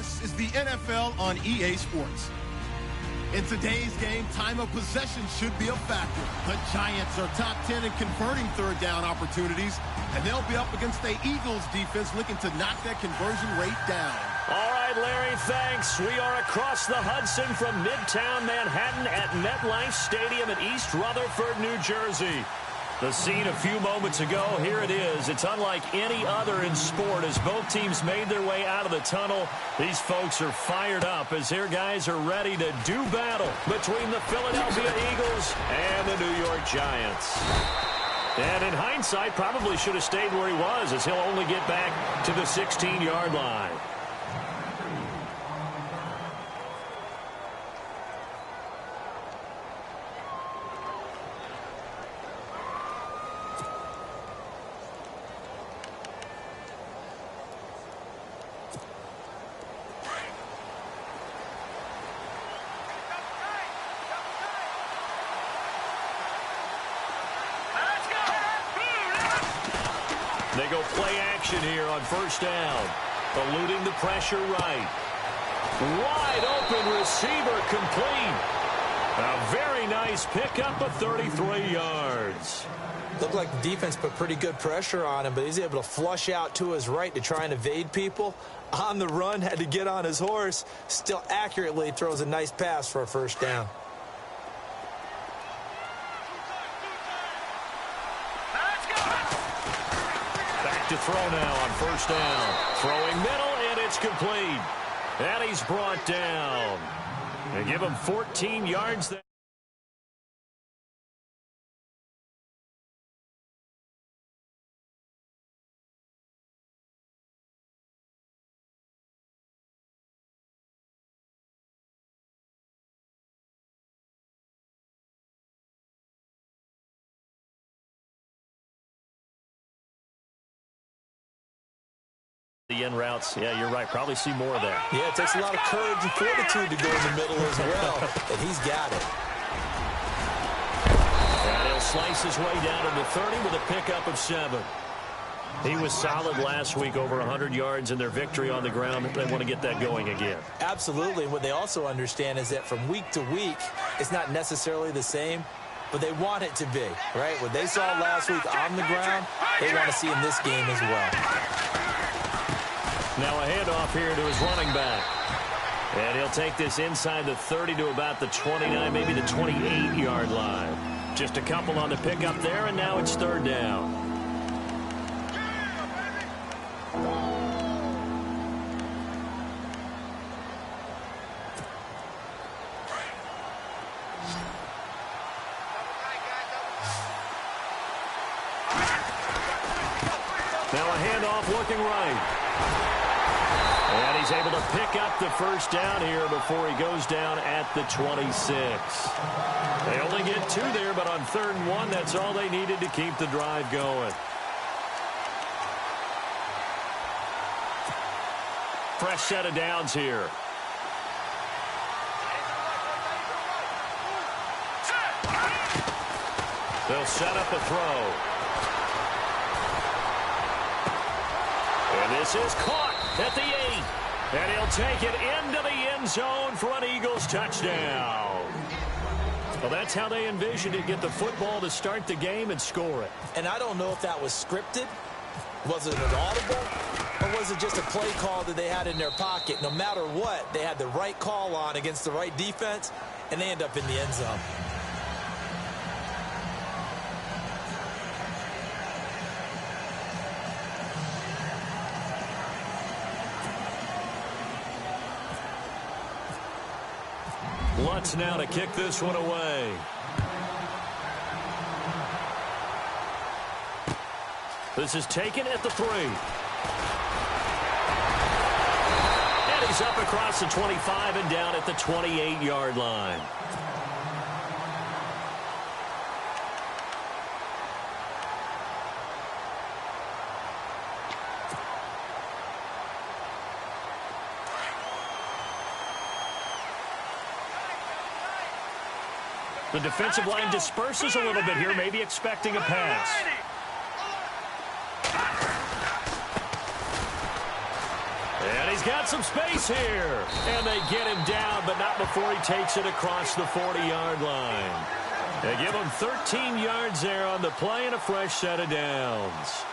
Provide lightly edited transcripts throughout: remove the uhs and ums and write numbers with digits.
This is the NFL on EA Sports. In today's game, time of possession should be a factor. The Giants are top 10 in converting third down opportunities, and they'll be up against the Eagles defense looking to knock that conversion rate down. All right, Larry, thanks. We are across the Hudson from Midtown Manhattan at MetLife Stadium in East Rutherford, New Jersey. The scene a few moments ago, here it is. It's unlike any other in sport as both teams made their way out of the tunnel. These folks are fired up as their guys are ready to do battle between the Philadelphia Eagles and the New York Giants. And in hindsight, probably should have stayed where he was as he'll only get back to the 16-yard line. They go play action here on first down. Eluding the pressure right. Wide open receiver complete. A very nice pickup of 33 yards. Looked like the defense put pretty good pressure on him, but he's able to flush out to his right to try and evade people. On the run, had to get on his horse. Still accurately throws a nice pass for a first down. To throw now on first down. Throwing middle, and it's complete. And he's brought down. They give him 14 yards there. The in routes, yeah, you're right. Probably see more of that. Yeah, it takes a lot of courage and fortitude to go in the middle as well, and he's got it. And he'll slice his way down to the 30 with a pickup of 7. He was solid last week, over 100 yards in their victory on the ground. They want to get that going again. Absolutely. What they also understand is that from week to week, it's not necessarily the same, but they want it to be, right? What they saw last week on the ground, they want to see in this game as well. Now a handoff here to his running back. And he'll take this inside the 30 to about the 29, maybe the 28-yard line. Just a couple on the pickup there, and now it's third down. Now a handoff looking right. And he's able to pick up the first down here before he goes down at the 26. They only get 2 there, but on 3rd and 1, that's all they needed to keep the drive going. Fresh set of downs here. They'll set up a throw. And this is caught at the 8. And he'll take it into the end zone for an Eagles touchdown. Well, that's how they envisioned it. Get the football to start the game and score it. And I don't know if that was scripted. Was it an audible? Or was it just a play call that they had in their pocket? No matter what, they had the right call on against the right defense, and they end up in the end zone. Lutz now to kick this one away. This is taken at the 3. And he's up across the 25 and down at the 28-yard line. The defensive line disperses a little bit here, maybe expecting a pass. And he's got some space here. And they get him down, but not before he takes it across the 40-yard line. They give him 13 yards there on the play and a fresh set of downs.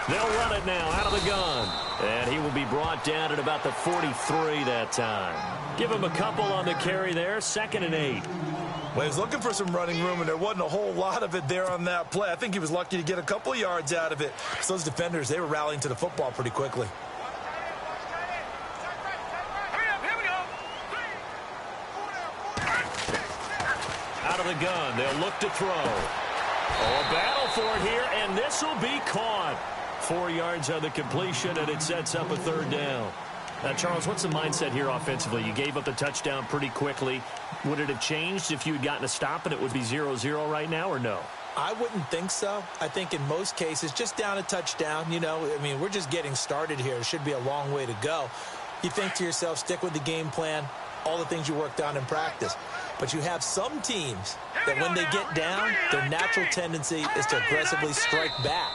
They'll run it now out of the gun. And he will be brought down at about the 43 that time. Give him a couple on the carry there, 2nd and 8. Well, he was looking for some running room, and there wasn't a whole lot of it there on that play. I think he was lucky to get a couple of yards out of it. So those defenders, they were rallying to the football pretty quickly. Out of the gun, they'll look to throw. Oh, a battle for it here, and this will be caught. 4 yards on the completion, and it sets up a 3rd down. Now, Charles, what's the mindset here offensively? You gave up the touchdown pretty quickly. Would it have changed if you had gotten a stop and it would be 0-0 right now, or no? I wouldn't think so. I think in most cases, just down a touchdown, you know, I mean, we're just getting started here. It should be a long way to go. You think to yourself, stick with the game plan, all the things you worked on in practice. But you have some teams that when they get down, their natural tendency is to aggressively strike back.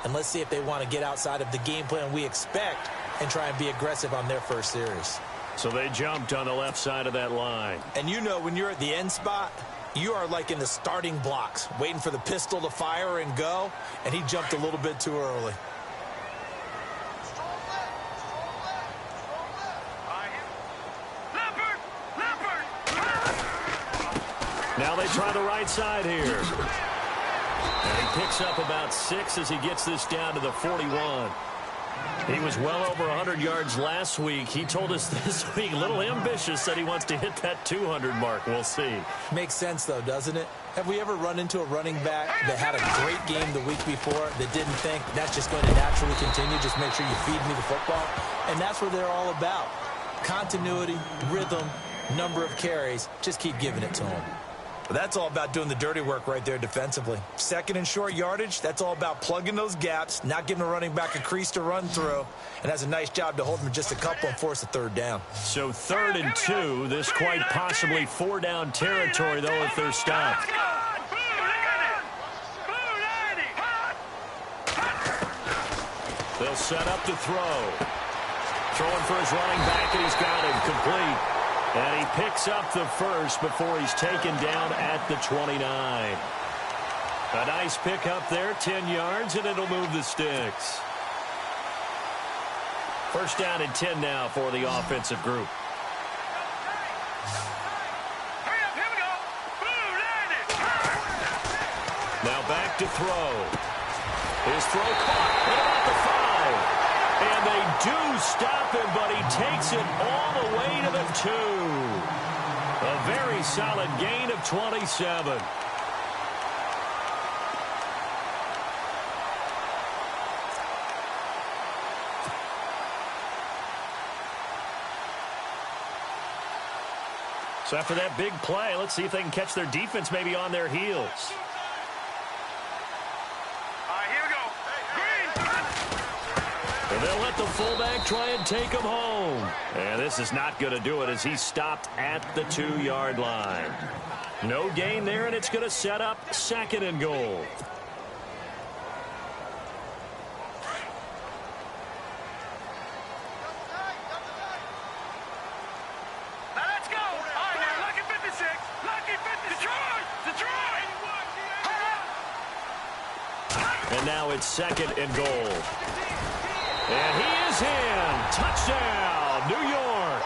And let's see if they want to get outside of the game plan we expect and try and be aggressive on their first series. So they jumped on the left side of that line. And you know, when you're at the end spot, you are like in the starting blocks, waiting for the pistol to fire and go, and he jumped a little bit too early. Now they try the right side here. And he picks up about 6 as he gets this down to the 41. He was well over 100 yards last week. He told us this week, a little ambitious, said he wants to hit that 200 mark. We'll see. Makes sense, though, doesn't it? Have we ever run into a running back that had a great game the week before that didn't think that's just going to naturally continue? Just make sure you feed me the football. And that's what they're all about. Continuity, rhythm, number of carries. Just keep giving it to them. But that's all about doing the dirty work right there defensively. 2nd and short yardage, that's all about plugging those gaps, not giving a running back a crease to run through, and has a nice job to hold him just a couple and force a 3rd down. So 3rd and 2, this quite possibly 4-down territory, though, if they're stopped. They'll set up to throw. Throwing for his running back, and he's got him complete. And he picks up the first before he's taken down at the 29. A nice pick up there, 10 yards, and it'll move the sticks. 1st down and 10 now for the offensive group. Now back to throw. His throw caught at about the 5. And they do stop him, but he takes it all the way to the 2. A very solid gain of 27. So after that big play, let's see if they can catch their defense maybe on their heels. And they'll let the fullback try and take him home. And this is not going to do it as he's stopped at the 2-yard line. No gain there, and it's going to set up 2nd and goal. And now it's 2nd and goal. And he is in. Touchdown, New York.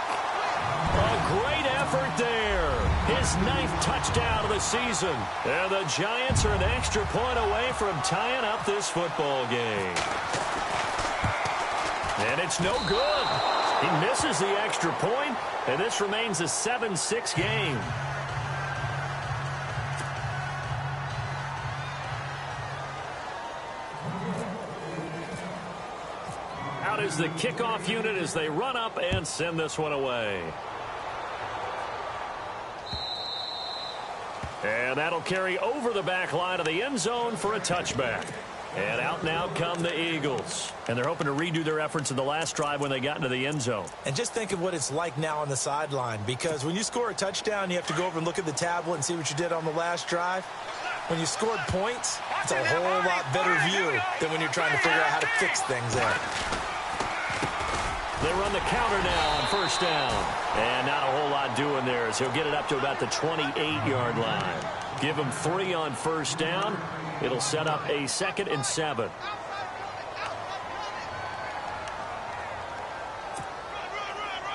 A great effort there. His 9th touchdown of the season. And the Giants are an extra point away from tying up this football game. And it's no good. He misses the extra point, and this remains a 7-6 game. Out is the kickoff unit as they run up and send this one away. And that'll carry over the back line of the end zone for a touchback. And out now come the Eagles. And they're hoping to redo their efforts in the last drive when they got into the end zone. And just think of what it's like now on the sideline, because when you score a touchdown, you have to go over and look at the tablet and see what you did on the last drive. When you scored points, it's a whole lot better view than when you're trying to figure out how to fix things there. They run the counter now on first down. And not a whole lot doing there as he'll get it up to about the 28-yard line. Give him 3 on first down. It'll set up a 2nd and 7.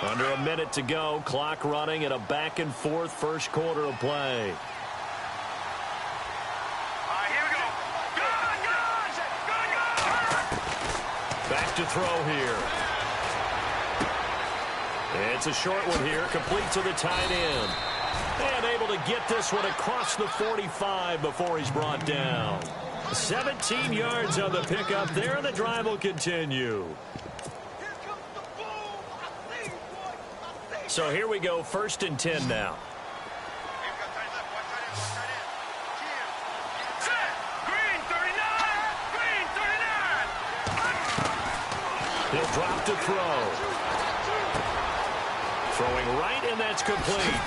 Under a minute to go. Clock running at a back-and-forth first quarter of play. Back to throw here. It's a short one here, complete to the tight end. And able to get this one across the 45 before he's brought down. 17 yards on the pickup there, and the drive will continue. So here we go, 1st and 10 now. He'll drop to throw. Throwing right, and that's complete.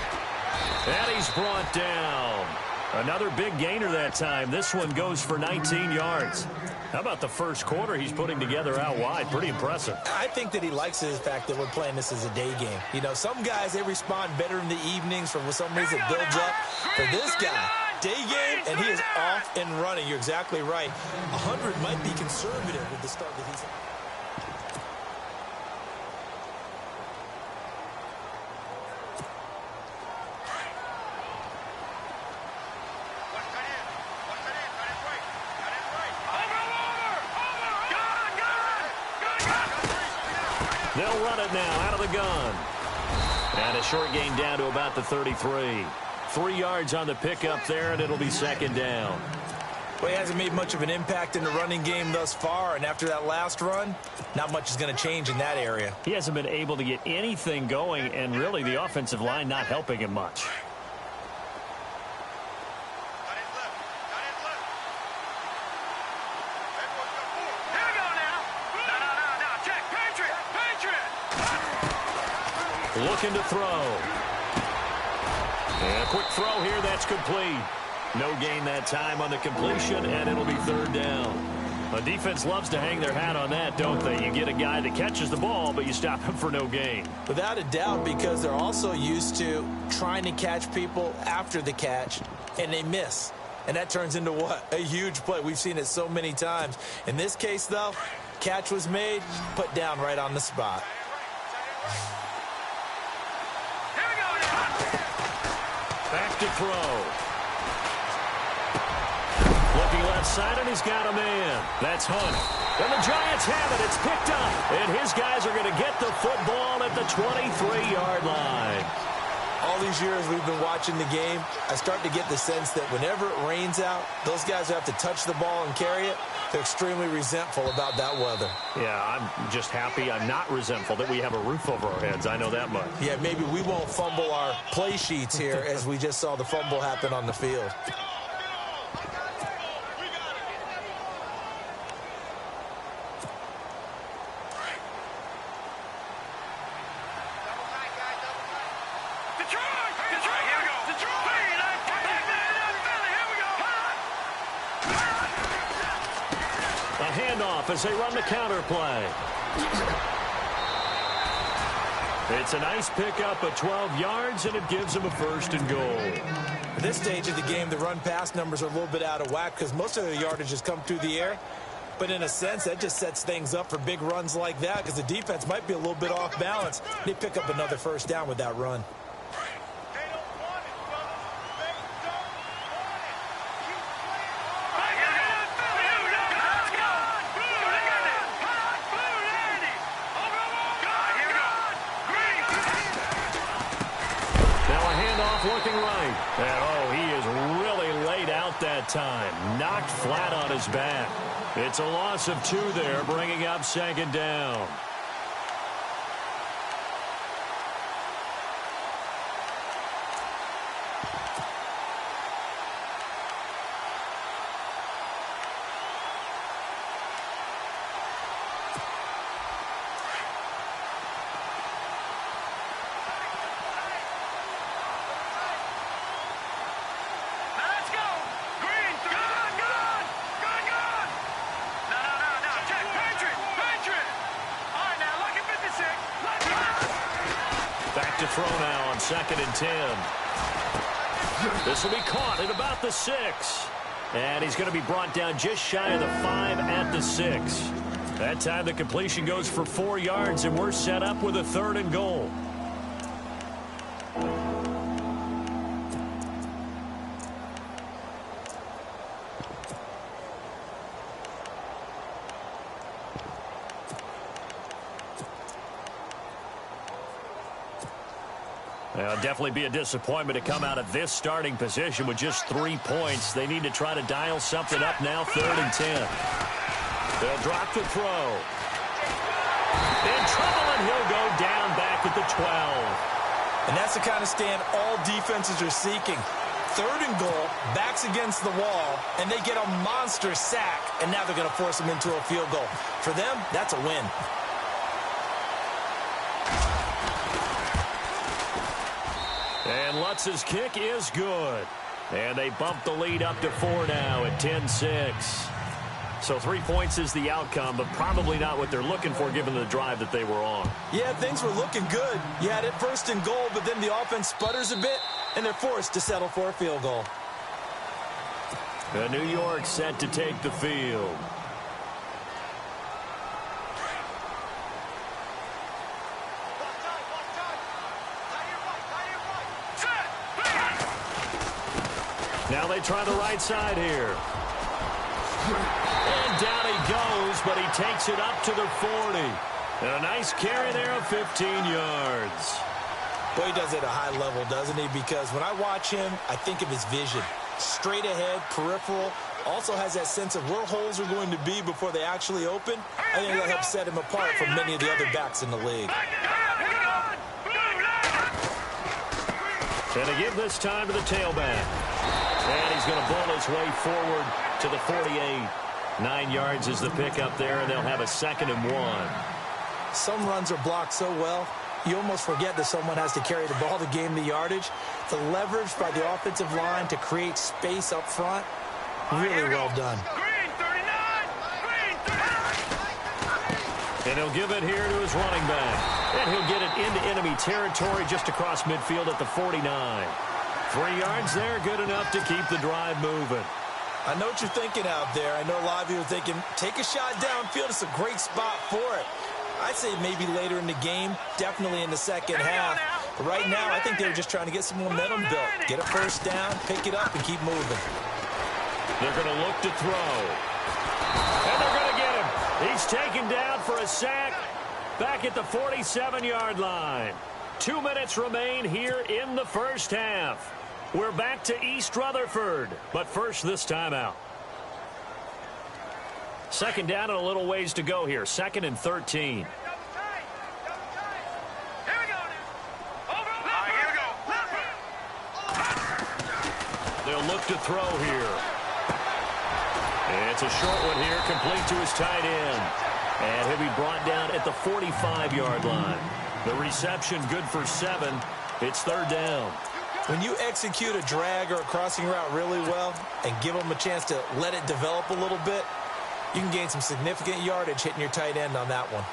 And he's brought down. Another big gainer that time. This one goes for 19 yards. How about the first quarter he's putting together out wide? Pretty impressive. I think that he likes the fact that we're playing this as a day game. You know, some guys, they respond better in the evenings for some reason it builds up. For this guy, day game, and he is off and running. You're exactly right. 100 might be conservative with the start that he's in. They'll run it now out of the gun. And a short gain down to about the 33. 3 yards on the pickup there, and it'll be 2nd down. Well, he hasn't made much of an impact in the running game thus far, and after that last run, not much is going to change in that area. He hasn't been able to get anything going, and really the offensive line not helping him much. Looking to throw. And a quick throw here, that's complete. No gain that time on the completion, and it'll be 3rd down. A defense loves to hang their hat on that, don't they? You get a guy that catches the ball, but you stop him for no gain. Without a doubt, because they're also used to trying to catch people after the catch, and they miss. And that turns into what? A huge play. We've seen it so many times. In this case, though, catch was made, put down right on the spot. Back to throw. Looking left side, and he's got a man. That's Hunt. And the Giants have it. It's picked up. And his guys are going to get the football at the 23-yard line. All these years we've been watching the game, I start to get the sense that whenever it rains out, those guys who have to touch the ball and carry it, they're extremely resentful about that weather. Yeah, I'm just happy I'm not resentful that we have a roof over our heads. I know that much. Yeah, maybe we won't fumble our play sheets here as we just saw the fumble happen on the field. As they run the counter play. It's a nice pickup of 12 yards, and it gives them a 1st and goal. At this stage of the game, the run-pass numbers are a little bit out of whack because most of the yardage has come through the air. But in a sense, that just sets things up for big runs like that because the defense might be a little bit off balance. They pick up another 1st down with that run. Looking right. And, oh, he is really laid out that time. Knocked flat on his back. It's a loss of 2 there, bringing up 2nd down. throw now on 2nd and 10. This will be caught at about the 6. And he's going to be brought down just shy of the 5 at the 6. That time the completion goes for 4 yards, and we're set up with a 3rd and goal. It'll definitely be a disappointment to come out of this starting position with just 3 points. They need to try to dial something up now, 3rd and 10. They'll drop the throw. In trouble, and he'll go down back at the 12. And that's the kind of stand all defenses are seeking. 3rd and goal, backs against the wall, and they get a monster sack, and now they're going to force them into a field goal. For them, that's a win. And Lutz's kick is good. And they bump the lead up to 4 now at 10-6. So 3 points is the outcome, but probably not what they're looking for given the drive that they were on. Yeah, things were looking good. You had it 1st and goal, but then the offense sputters a bit, and they're forced to settle for a field goal. New York set to take the field. Now they try the right side here. And down he goes, but he takes it up to the 40. And a nice carry there of 15 yards. Boy, he does it at a high level, doesn't he? Because when I watch him, I think of his vision. Straight ahead, peripheral. Also has that sense of where holes are going to be before they actually open. I think that helps set him apart from many of the other backs in the league. And they give this time to the tailback. And he's going to bull his way forward to the 48. 9 yards is the pickup there, and they'll have a 2nd and 1. Some runs are blocked so well, you almost forget that someone has to carry the ball to gain the yardage. The leverage by the offensive line to create space up front, really well done. And he'll give it here to his running back. And he'll get it into enemy territory just across midfield at the 49. 3 yards there, good enough to keep the drive moving. I know what you're thinking out there. I know a lot of you are thinking, take a shot downfield. It's a great spot for it. I'd say maybe later in the game, definitely in the second half. But right now, I think they were just trying to get some momentum built. Get a 1st down, pick it up, and keep moving. They're going to look to throw. And they're going to get him. He's taken down for a sack back at the 47-yard line. 2 minutes remain here in the first half. We're back to East Rutherford, but first this timeout. 2nd down and a little ways to go here. 2nd and 13. They'll look to throw here. And it's a short one here, complete to his tight end. And he'll be brought down at the 45-yard line. The reception good for 7. It's 3rd down. When you execute a drag or a crossing route really well and give them a chance to let it develop a little bit, you can gain some significant yardage hitting your tight end on that one.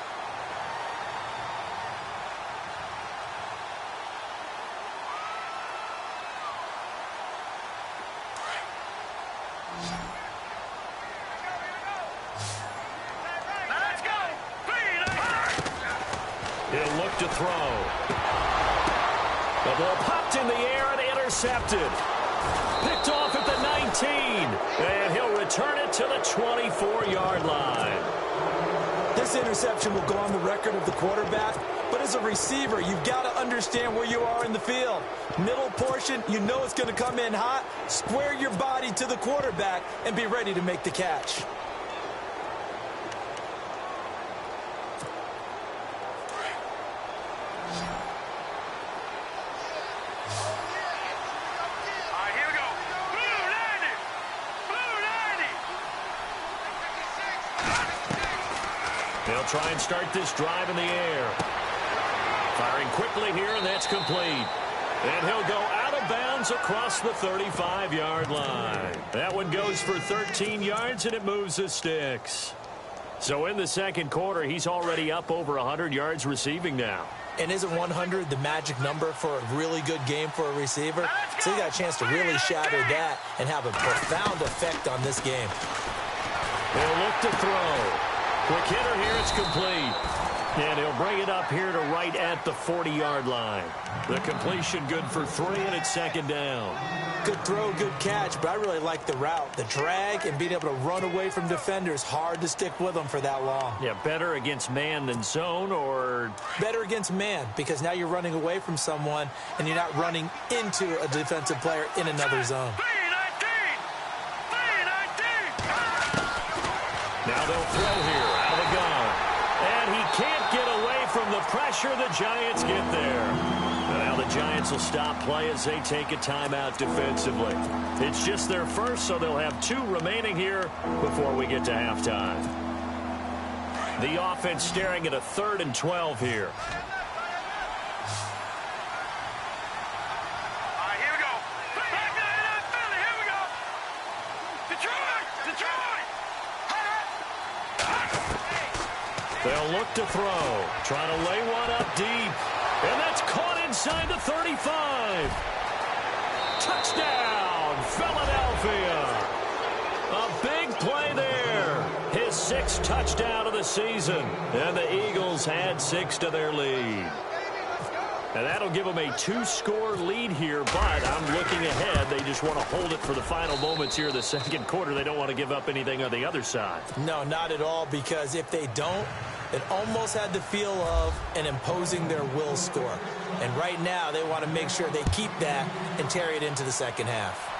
He'll look to throw. The ball popped in the air and intercepted. Picked off at the 19. And he'll return it to the 24-yard line. This interception will go on the record of the quarterback, but as a receiver, you've got to understand where you are in the field. Middle portion, you know it's going to come in hot. Square your body to the quarterback and be ready to make the catch. They'll try and start this drive in the air. Firing quickly here, and that's complete. And he'll go out of bounds across the 35-yard line. That one goes for 13 yards, and it moves the sticks. So in the second quarter, he's already up over 100 yards receiving now. And isn't 100 the magic number for a really good game for a receiver? So he got a chance to really shatter that and have a profound effect on this game. They'll look to throw. Quick hitter here, it's complete. And he'll bring it up here to right at the 40-yard line. The completion good for 3, and it's second down. Good throw, good catch, but I really like the route. The drag and being able to run away from defenders, hard to stick with them for that long. Yeah, better against man than zone, or? Better against man, because now you're running away from someone and you're not running into a defensive player in another zone. Now they'll throw here out of the gun. And he can't get away from the pressure. The Giants get there. Now the Giants will stop play as they take a timeout defensively. It's just their first, so they'll have 2 remaining here before we get to halftime. The offense staring at a 3rd and 12 here. They'll look to throw. Trying to lay one up deep. And that's caught inside the 35. Touchdown, Philadelphia. A big play there. His 6th touchdown of the season. And the Eagles add 6 to their lead. And that'll give them a 2-score lead here, but I'm looking ahead. They just want to hold it for the final moments here in the second quarter. They don't want to give up anything on the other side. No, not at all, because if they don't, it almost had the feel of an imposing their will score. And right now, they want to make sure they keep that and carry it into the second half.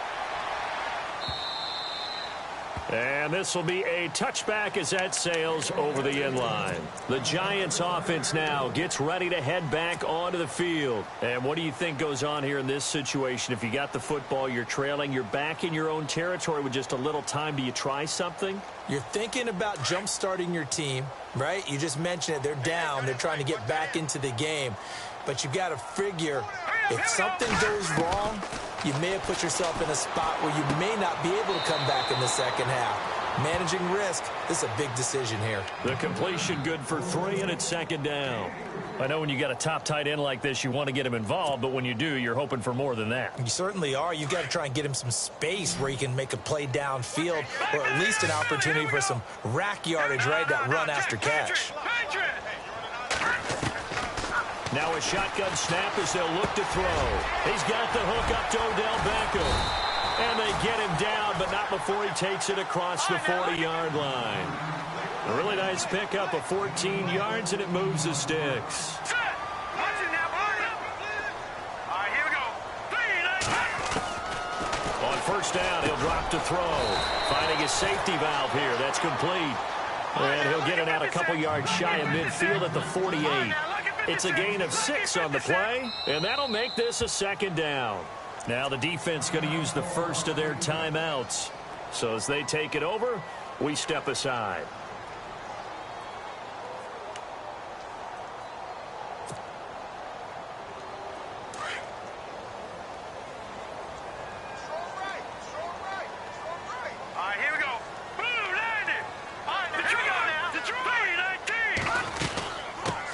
And this will be a touchback as that sails over the end line. The Giants offense now gets ready to head back onto the field. And what do you think goes on here in this situation? If you got the football, you're trailing, you're back in your own territory with just a little time. Do you try something? You're thinking about jump-starting your team, right? You just mentioned it. They're down. They're trying to get back into the game. But you've got to figure if something goes wrong, you may have put yourself in a spot where you may not be able to come back in the second half. Managing risk, this is a big decision here. The completion good for 3, and it's second down. I know when you got a top tight end like this, you want to get him involved, but when you do, you're hoping for more than that. You certainly are. You've got to try and get him some space where he can make a play downfield, or at least an opportunity for some rack yardage, right? That run after catch. Now a shotgun snap as they'll look to throw. He's got the hook up to Odell Beckham. And they get him down, but not before he takes it across the 40-yard line. A really nice pickup of 14 yards, and it moves the sticks. On first down, he'll drop to throw. Finding his safety valve here. That's complete. And he'll get it out a couple yards shy of midfield at the 48. It's a gain of 6 on the play, and that'll make this a second down. Now the defense going to use the first of their timeouts. So as they take it over, we step aside.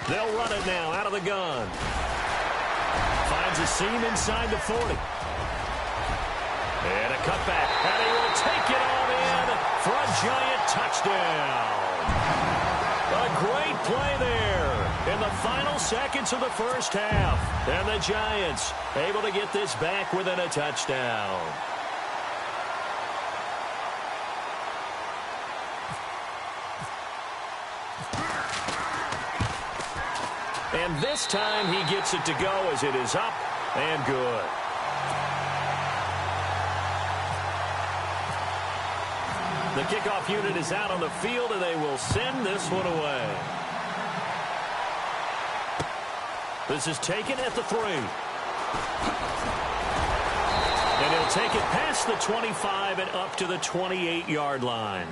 They'll run it now out of the gun. Finds a seam inside the 40. And a cutback. And he will take it all in for a Giant touchdown. A great play there in the final seconds of the first half. And the Giants able to get this back within a touchdown. And this time he gets it to go as it is up and good. The kickoff unit is out on the field, and they will send this one away. This is taken at the 3. And he'll take it past the 25 and up to the 28-yard line.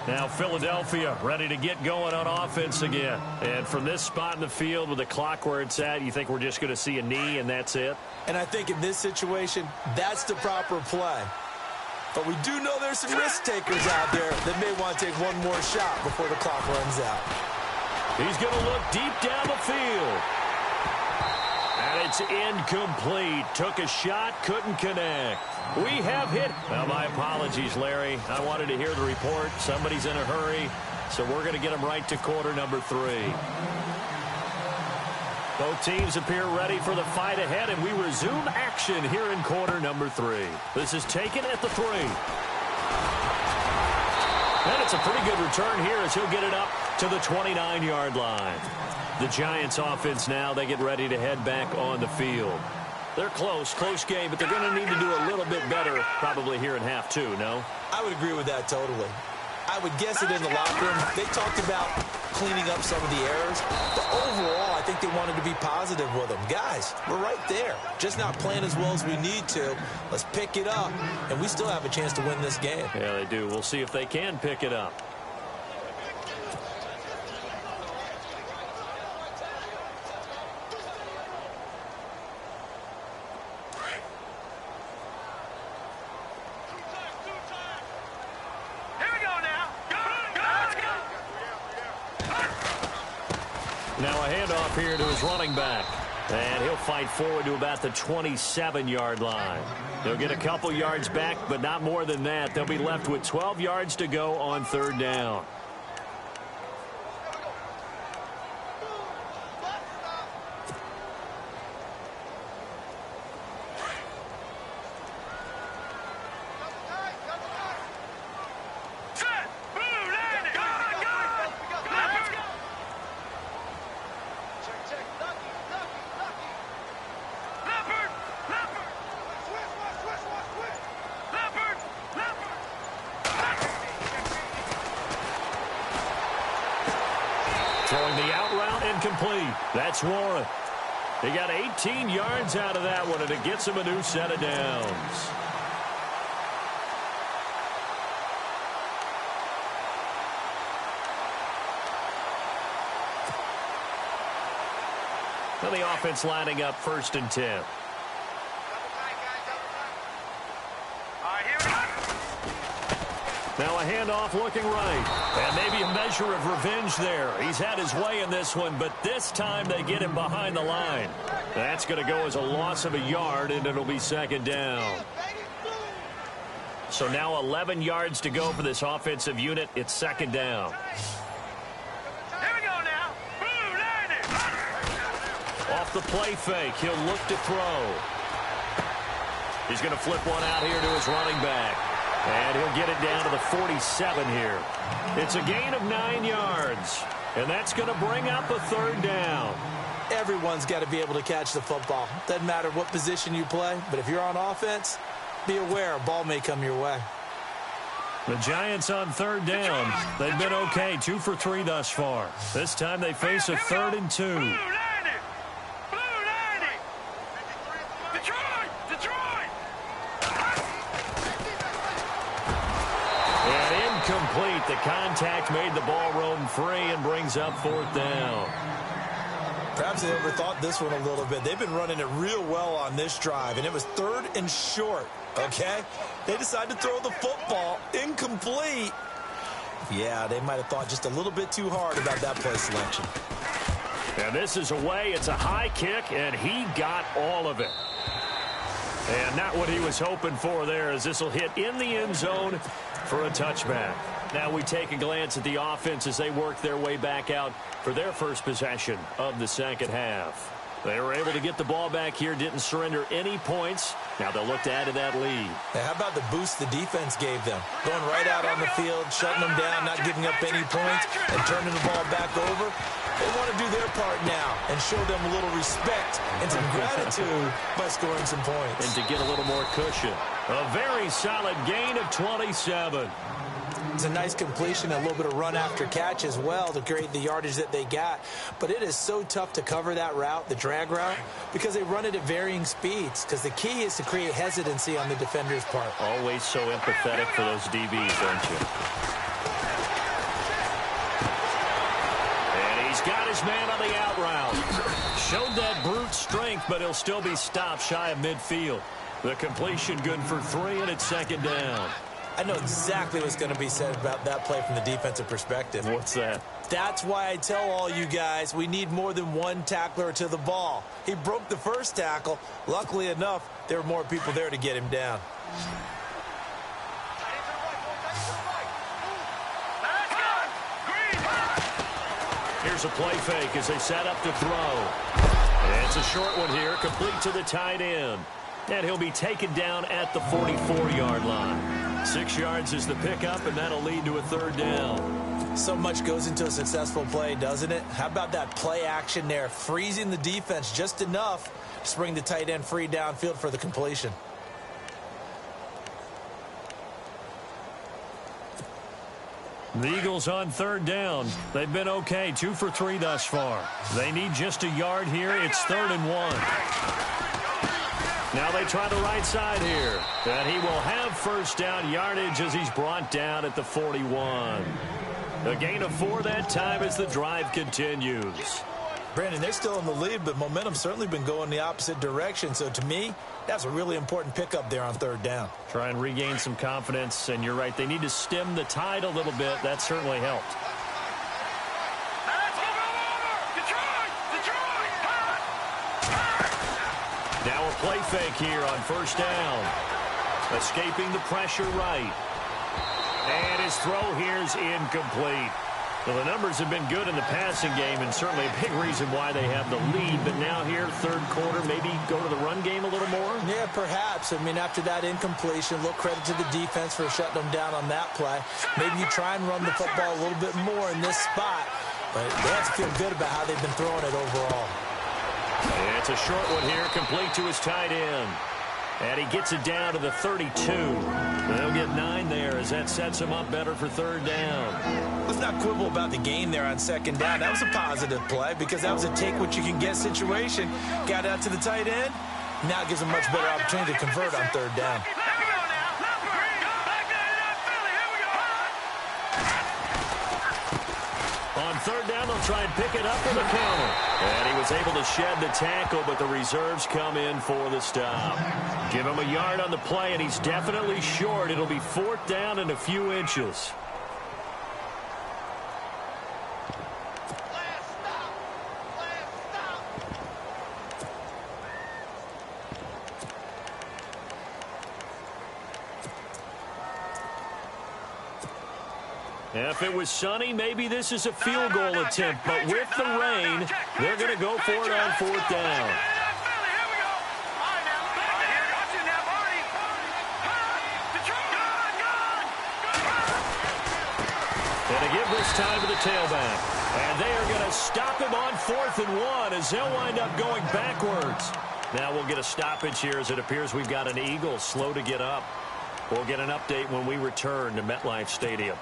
Now Philadelphia ready to get going on offense again. And from this spot in the field with the clock where it's at, you think we're just going to see a knee and that's it? And I think in this situation, that's the proper play. But we do know there's some risk takers out there that may want to take one more shot before the clock runs out. He's going to look deep down the field. it's incomplete. Took a shot, couldn't connect. We have hit. Well, my apologies, Larry. I wanted to hear the report. Somebody's in a hurry, so we're going to get them right to quarter number 3. Both teams appear ready for the fight ahead, and we resume action here in quarter number 3. This is taken at the 3. And it's a pretty good return here as he'll get it up to the 29-yard line. The Giants offense now, they get ready to head back on the field. They're close game, but they're going to need to do a little bit better probably here in half 2, no? I would agree with that totally. I would guess it in the locker room. They talked about cleaning up some of the errors, but overall, I think they wanted to be positive with them. Guys, we're right there. Just not playing as well as we need to. Let's pick it up, and we still have a chance to win this game. Yeah, they do. We'll see if they can pick it up. Now a handoff here to his running back. And he'll fight forward to about the 27-yard line. He'll get a couple yards back, but not more than that. They'll be left with 12 yards to go on 3rd down. Throwing the out route incomplete. That's Warren. He got 18 yards out of that one, and it gets him a new set of downs. Now the offense lining up 1st and 10. Now a handoff looking right. And maybe a measure of revenge there. He's had his way in this one, but this time they get him behind the line. That's going to go as a loss of a yard, and it'll be 2nd down. So now 11 yards to go for this offensive unit. It's 2nd down. Here we go now. Off the play fake, he'll look to throw. He's going to flip one out here to his running back. And he'll get it down to the 47 here. It's a gain of 9 yards. And that's going to bring up a 3rd down. Everyone's got to be able to catch the football. Doesn't matter what position you play, but if you're on offense, be aware a ball may come your way. The Giants on 3rd down. They've been okay, 2 for 3 thus far. This time they face a 3rd and 2. Complete. The contact made the ball roam free and brings up 4th down. Perhaps they overthought this one a little bit. They've been running it real well on this drive, and it was 3rd and short, okay? They decided to throw the football incomplete. Yeah, they might have thought just a little bit too hard about that play selection. And this is away. It's a high kick, and he got all of it. And not what he was hoping for there, as this will hit in the end zone for a touchback. Now we take a glance at the offense as they work their way back out for their first possession of the 2nd half. They were able to get the ball back here, didn't surrender any points. Now they'll look to add to that lead. Hey, how about the boost the defense gave them? Going right out on the field, shutting them down, not giving up any points, and turning the ball back over. They want to do their part now and show them a little respect and some gratitude by scoring some points. And to get a little more cushion. A very solid gain of 27. It's a nice completion, a little bit of run after catch as well to create the yardage that they got. But it is so tough to cover that route, the drag route, because they run it at varying speeds. Because the key is to create hesitancy on the defender's part. Always so empathetic for those DBs, aren't you? And he's got his man on the out route. Showed that brute strength, but he'll still be stopped shy of midfield. The completion good for 3, and it's 2nd down. I know exactly what's going to be said about that play from the defensive perspective. What's that? That's why I tell all you guys we need more than one tackler to the ball. He broke the first tackle. Luckily enough, there were more people there to get him down. Here's a play fake as they set up to throw. It's a short one here, complete to the tight end. And he'll be taken down at the 44-yard line. 6 yards is the pickup, and that'll lead to a third down. So much goes into a successful play, doesn't it? How about that play action there, freezing the defense just enough to bring the tight end free downfield for the completion. The Eagles on third down. They've been okay, 2 for 3 thus far. They need just a yard here. It's 3rd and 1. Now they try the right side here. And he will have first down yardage as he's brought down at the 41. A gain of 4 that time as the drive continues. Brandon, they're still in the lead, but momentum's certainly been going the opposite direction. So to me, that's a really important pickup there on third down. Try and regain some confidence, and you're right. They need to stem the tide a little bit. That certainly helped. Now a play fake here on first down. Escaping the pressure right. And his throw here is incomplete. Well, the numbers have been good in the passing game, and certainly a big reason why they have the lead. But now here, third quarter, maybe go to the run game a little more? Yeah, perhaps. I mean, after that incompletion, a little credit to the defense for shutting them down on that play. Maybe you try and run the football a little bit more in this spot. But they have to feel good about how they've been throwing it overall. It's a short one here, complete to his tight end. And he gets it down to the 32. They'll get 9 there as that sets him up better for third down. Let's not quibble about the gain there on second down. That was a positive play because that was a take-what-you-can-get situation. Got out to the tight end. Now it gives him a much better opportunity to convert on third down. On third down, they'll try and pick it up with a counter. And he was able to shed the tackle, but the reserves come in for the stop. Give him a yard on the play, and he's definitely short. It'll be 4th down and a few inches. If it was sunny, maybe this is a field goal attempt. But with the rain, they're going to go for it on 4th down. And to give this time to the tailback. And they are going to stop him on 4th and 1 as they'll wind up going backwards. Now we'll get a stoppage here as it appears we've got an Eagle slow to get up. We'll get an update when we return to MetLife Stadium.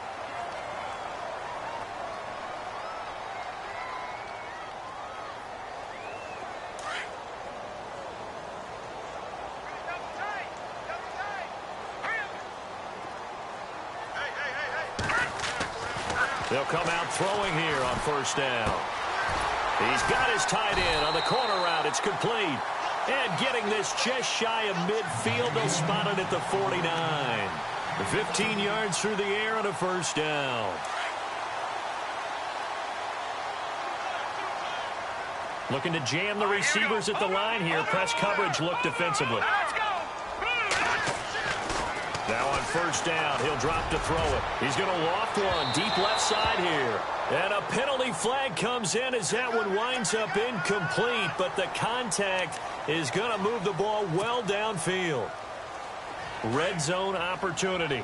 They'll come out throwing here on first down. He's got his tight end on the corner route. It's complete. And getting this just shy of midfield, they'll spot it at the 49. 15 yards through the air on a first down. Looking to jam the receivers at the line here. Press coverage look defensively. Now on first down, he'll drop to throw it. He's going to loft one deep left side here. And a penalty flag comes in as that one winds up incomplete. But the contact is going to move the ball well downfield. Red zone opportunity.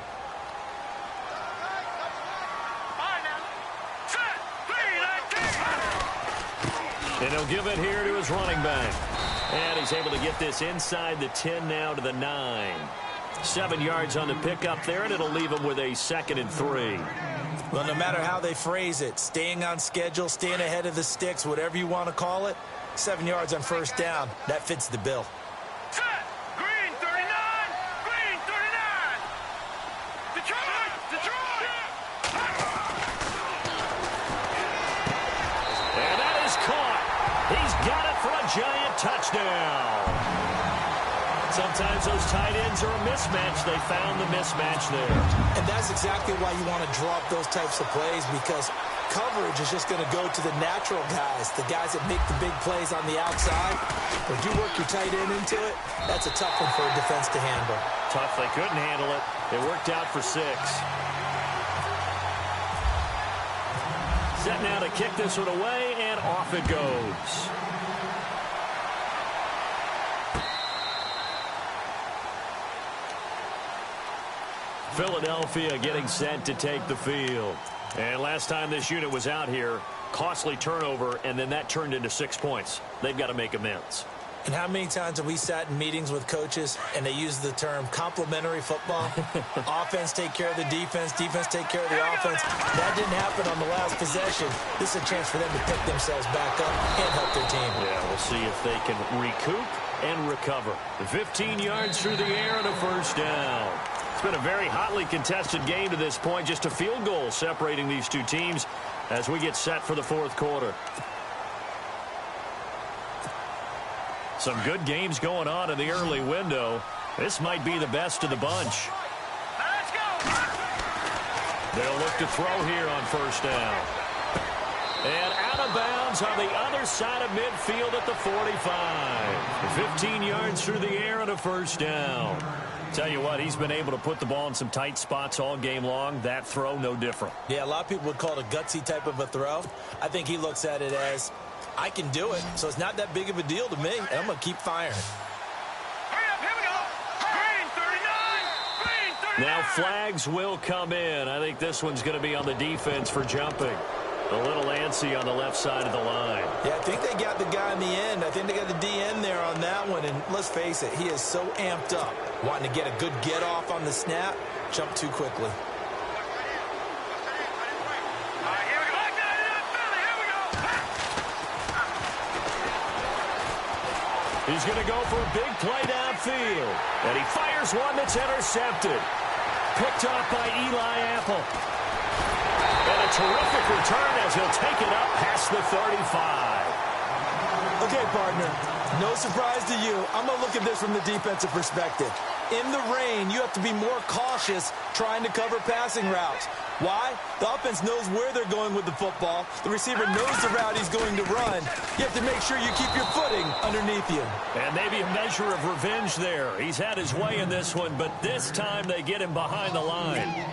And he'll give it here to his running back. And he's able to get this inside the 10 now to the 9. 7 yards on the pickup there, and it'll leave him with a 2nd and 3. Well, no matter how they phrase it, staying on schedule, staying ahead of the sticks, whatever you want to call it, 7 yards on first down, that fits the bill. Green 39! Green 39! Detroit! Detroit! And that is caught. He's got it for a giant touchdown. Sometimes those tight ends are a mismatch. They found the mismatch there. And that's exactly why you want to draw up those types of plays, because coverage is just going to go to the natural guys, the guys that make the big plays on the outside. When you work your tight end into it, that's a tough one for a defense to handle. Tough. They couldn't handle it. It worked out for 6. Set now to kick this one away, and off it goes. Philadelphia getting set to take the field. And last time this unit was out here, costly turnover, and then that turned into 6 points. They've got to make amends. And how many times have we sat in meetings with coaches and they use the term complementary football? Offense take care of the defense, defense take care of the offense. That didn't happen on the last possession. This is a chance for them to pick themselves back up and help their team. Yeah, we'll see if they can recoup and recover. 15 yards through the air and a first down. It's been a very hotly contested game to this point. Just a field goal separating these two teams as we get set for the fourth quarter. Some good games going on in the early window. This might be the best of the bunch. Let's go. They'll look to throw here on first down. And out of bounds on the other side of midfield at the 45. 15 yards through the air and a first down. Tell you what, he's been able to put the ball in some tight spots all game long. That throw, no different. Yeah, a lot of people would call it a gutsy type of a throw. I think he looks at it as, I can do it, so it's not that big of a deal to me, and I'm going to keep firing. Hurry up, here we go. Green 39. Green 39. Now flags will come in. I think this one's going to be on the defense for jumping. A little antsy on the left side of the line. Yeah, I think they got the guy in the end. I think they got the DN there on that one, and let's face it, he is so amped up, wanting to get a good get off on the snap, jump too quickly. He's going to go for a big play downfield. And he fires one that's intercepted. Picked off by Eli Apple. And a terrific return as he'll take it up past the 35. Okay, partner, no surprise to you. I'm going to look at this from the defensive perspective. In the rain, you have to be more cautious trying to cover passing routes. Why? The offense knows where they're going with the football. The receiver knows the route he's going to run. You have to make sure you keep your footing underneath you. And maybe a measure of revenge there. He's had his way in this one, but this time they get him behind the line.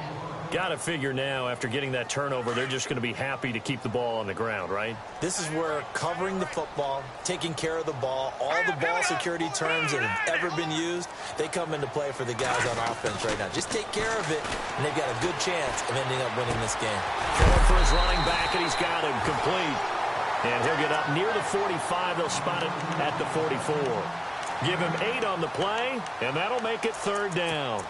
Got to figure now, after getting that turnover, they're just going to be happy to keep the ball on the ground, right? This is where covering the football, taking care of the ball, all the ball security terms that have ever been used, they come into play for the guys on offense right now. Just take care of it, and they've got a good chance of ending up winning this game. Going for his running back, and he's got him complete. And he'll get up near the 45. They'll spot it at the 44. Give him 8 on the play, and that'll make it third down.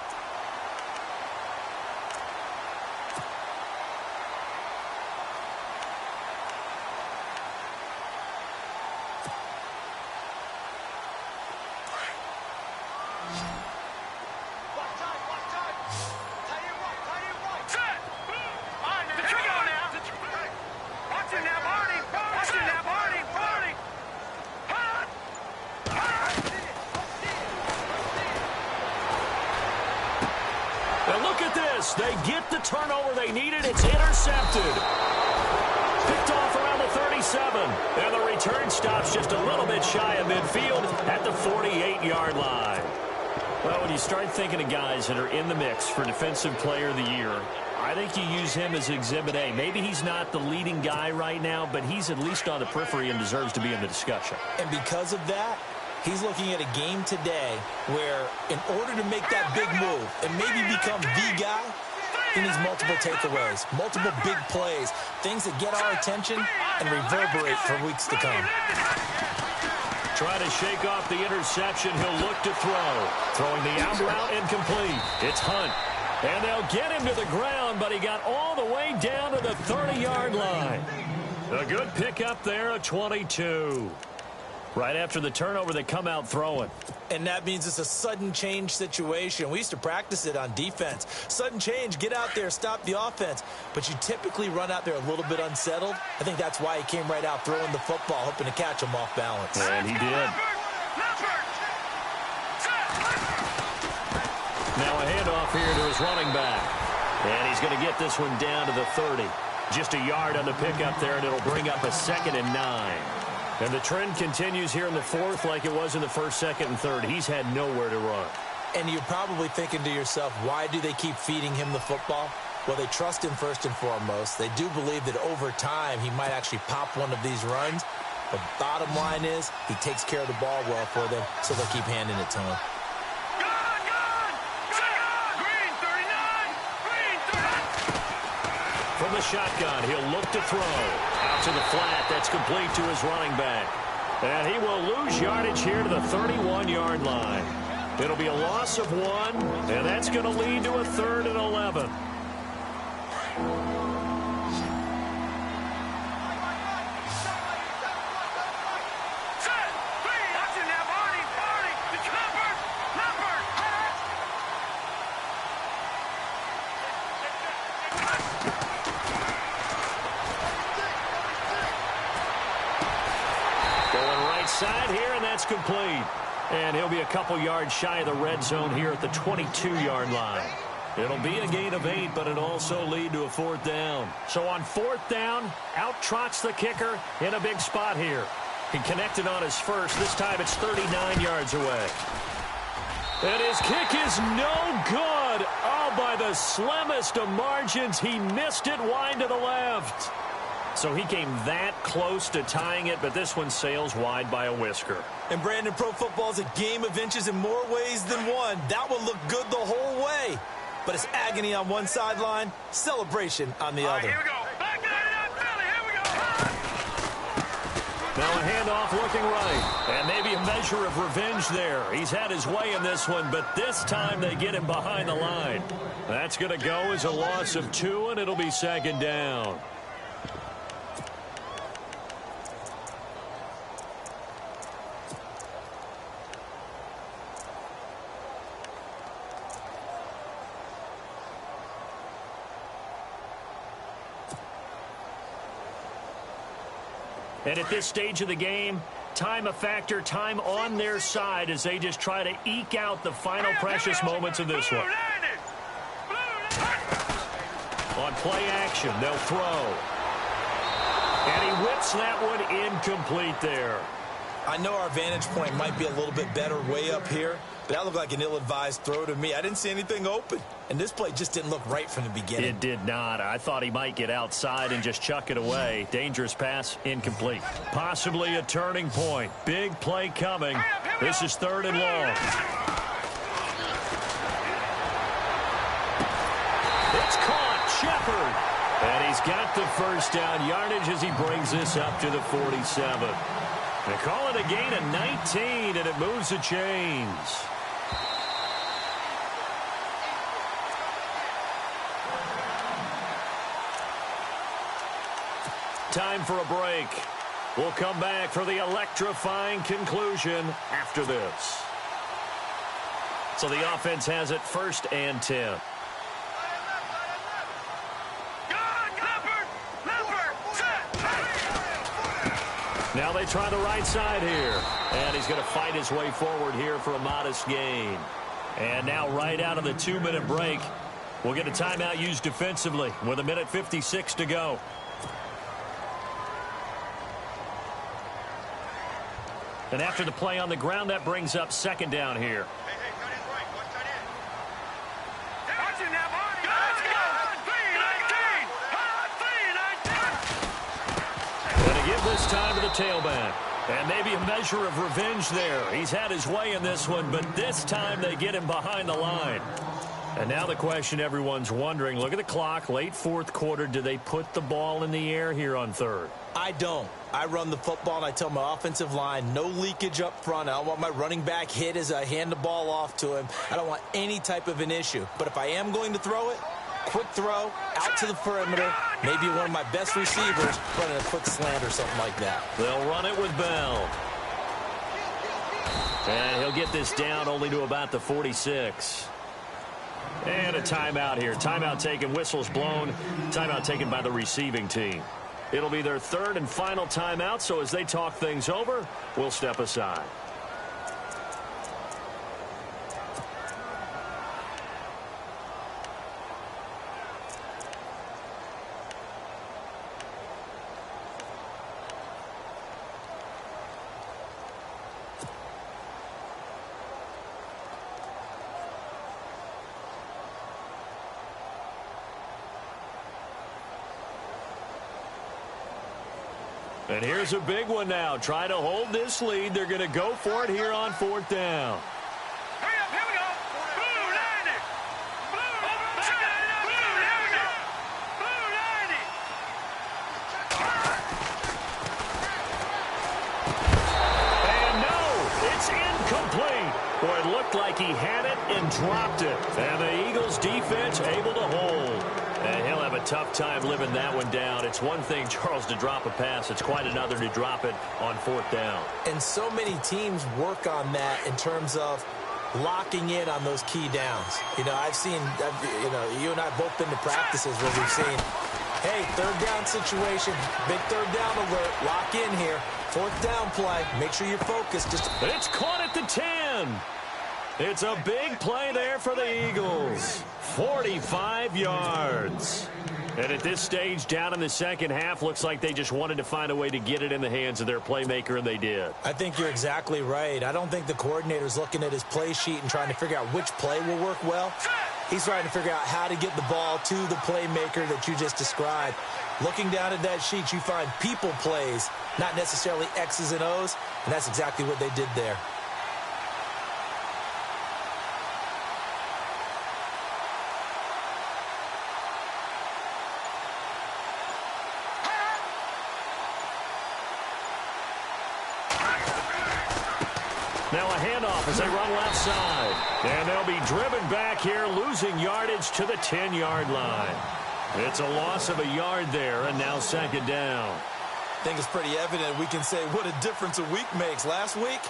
They get the turnover they needed. It's intercepted. Picked off around the 37. And the return stops just a little bit shy of midfield at the 48-yard line. Well, when you start thinking of guys that are in the mix for Defensive Player of the Year, I think you use him as Exhibit A. Maybe he's not the leading guy right now, but he's at least on the periphery and deserves to be in the discussion. And because of that, he's looking at a game today where in order to make that big move and maybe become the guy, he needs multiple takeaways, multiple big plays, things that get our attention and reverberate for weeks to come. Trying to shake off the interception. He'll look to throw. Throwing the out route incomplete. It's Hunt. And they'll get him to the ground, but he got all the way down to the 30-yard line. A good pickup there, a 22. Right after the turnover, they come out throwing. And that means it's a sudden change situation. We used to practice it on defense. Sudden change, get out there, stop the offense. But you typically run out there a little bit unsettled. I think that's why he came right out throwing the football, hoping to catch him off balance. And he did. handoff here to his running back. And he's going to get this one down to the 30. Just a yard on the pickup there, and it'll bring up a 2nd and 9. And the trend continues here in the 4th like it was in the 1st, 2nd, and 3rd. He's had nowhere to run. And you're probably thinking to yourself, why do they keep feeding him the football? Well, they trust him first and foremost. They do believe that over time he might actually pop one of these runs. But bottom line is he takes care of the ball well for them, so they'll keep handing it to him. From the shotgun, he'll look to throw. Out to the flat. That's complete to his running back. And he will lose yardage here to the 31-yard line. It'll be a loss of 1, and that's going to lead to a 3rd and 11. Side here, and that's complete. And he'll be a couple yards shy of the red zone here at the 22-yard line. It'll be a gain of 8, but it'll also lead to a 4th down. So on 4th down, out trots the kicker in a big spot here. He connected on his first. This time it's 39 yards away. And his kick is no good. Oh, by the slimmest of margins, he missed it wide to the left. So he came that close to tying it, but this one sails wide by a whisker. And Brandon, pro football is a game of inches in more ways than one. That one looked good the whole way. But it's agony on one sideline, celebration on the other. Here we go. Back it up, Philly. Here we go. Now a handoff looking right. And maybe a measure of revenge there. He's had his way in this one, but this time they get him behind the line. That's going to go as a loss of 2, and it'll be 2nd down. And at this stage of the game, time a factor, time on their side as they just try to eke out the final precious moments of this one. On play action, they'll throw. And he whips that one incomplete there. I know our vantage point might be a little bit better way up here, but that looked like an ill-advised throw to me. I didn't see anything open. And this play just didn't look right from the beginning. It did not. I thought he might get outside and just chuck it away. Dangerous pass, incomplete. Possibly a turning point. Big play coming. This is 3rd and long. It's caught. Shepard. And he's got the 1st down yardage as he brings this up to the 47. They call it a gain of 19, and it moves the chains. Time for a break. We'll come back for the electrifying conclusion after this. So the offense has it 1st and 10. Now they try the right side here. And he's going to fight his way forward here for a modest gain. And now right out of the 2-minute break, we'll get a timeout used defensively with 1:56 to go. And after the play on the ground, that brings up 2nd down here. This time to the tailback. And maybe a measure of revenge there. He's had his way in this one, but this time they get him behind the line. And now the question everyone's wondering, look at the clock, late 4th quarter. Do they put the ball in the air here on 3rd? I don't. I run the football, and I tell my offensive line, no leakage up front. I don't want my running back hit as I hand the ball off to him. I don't want any type of an issue. But if I am going to throw it, quick throw, out to the perimeter, maybe one of my best receivers running a quick slant or something like that. They'll run it with Bell. And he'll get this down only to about the 46. And a timeout here. Timeout taken, whistles blown. Timeout taken by the receiving team. It'll be their 3rd and final timeout, so as they talk things over, we'll step aside. And here's a big one now. Try to hold this lead. They're going to go for it here on 4th down. Hurry up, here we go. Blue 90. Blue 90. Blue 90. Blue 90. And no, it's incomplete. Boy, it looked like he had it and dropped it. And the Eagles defense able to hold. And he'll have a tough time living that one down. It's one thing, Charles, to drop a pass. It's quite another to drop it on 4th down. And so many teams work on that in terms of locking in on those key downs. You know, you and I both been to practices where we've seen, hey, 3rd down situation, big 3rd down alert, lock in here. 4th down play, make sure you're focused. It's caught at the 10. It's a big play there for the Eagles. 45 yards. And at this stage, down in the second half, looks like they just wanted to find a way to get it in the hands of their playmaker, and they did. I think you're exactly right. I don't think the coordinator's looking at his play sheet and trying to figure out which play will work well. He's trying to figure out how to get the ball to the playmaker that you just described. Looking down at that sheet, you find people plays, not necessarily X's and O's, and that's exactly what they did there. Now a handoff as they run left side. And they'll be driven back here, losing yardage to the 10-yard line. It's a loss of a yard there, and now 2nd down. I think it's pretty evident we can say what a difference a week makes. Last week,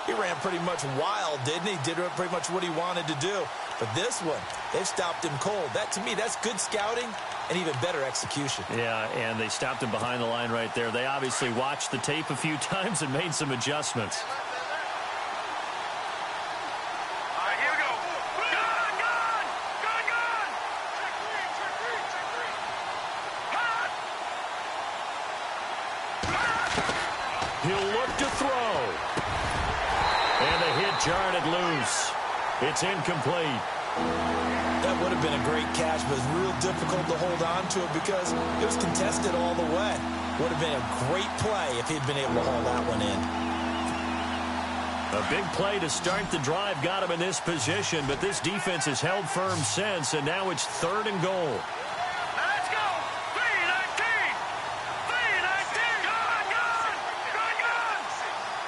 he ran pretty much wild, didn't he? Did pretty much what he wanted to do. But this one, they've stopped him cold. That, to me, that's good scouting and even better execution. Yeah, and they stopped him behind the line right there. They obviously watched the tape a few times and made some adjustments. He'll look to throw. And the hit jarred it loose. It's incomplete. That would have been a great catch, but it's real difficult to hold on to it because it was contested all the way. Would have been a great play if he'd been able to haul that one in. A big play to start the drive got him in this position, but this defense has held firm since, and now it's 3rd and goal. Let's go. 3-19. 3-19. Gone, gone. Gone, gone.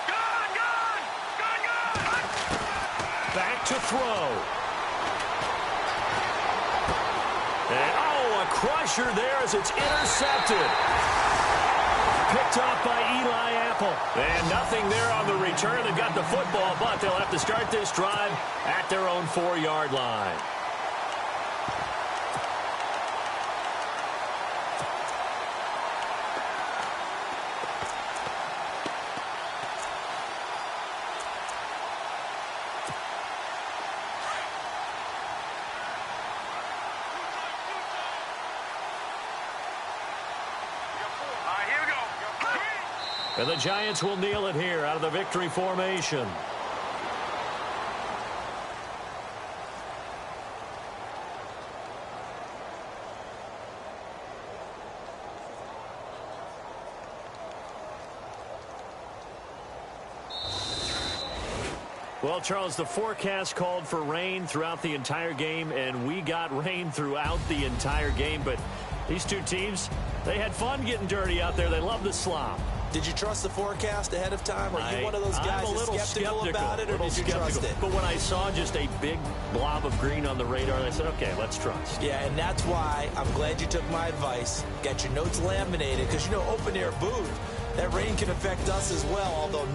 Gone, gone. Gone, gone. Back to throw. And, oh, a crusher there as it's intercepted. Picked off by Eli Apple. And nothing there on the return. They've got the football, but they'll have to start this drive at their own 4-yard line. And the Giants will kneel it here out of the victory formation. Well, Charles, the forecast called for rain throughout the entire game, and we got rain throughout the entire game. But these two teams, they had fun getting dirty out there. They love the slop. Did you trust the forecast ahead of time? Are you one of those guys that's skeptical about it, or did you trust it? But when I saw just a big blob of green on the radar, I said, okay, let's trust. Yeah, and that's why I'm glad you took my advice. Got your notes laminated, because, you know, open-air booth, that rain can affect us as well, although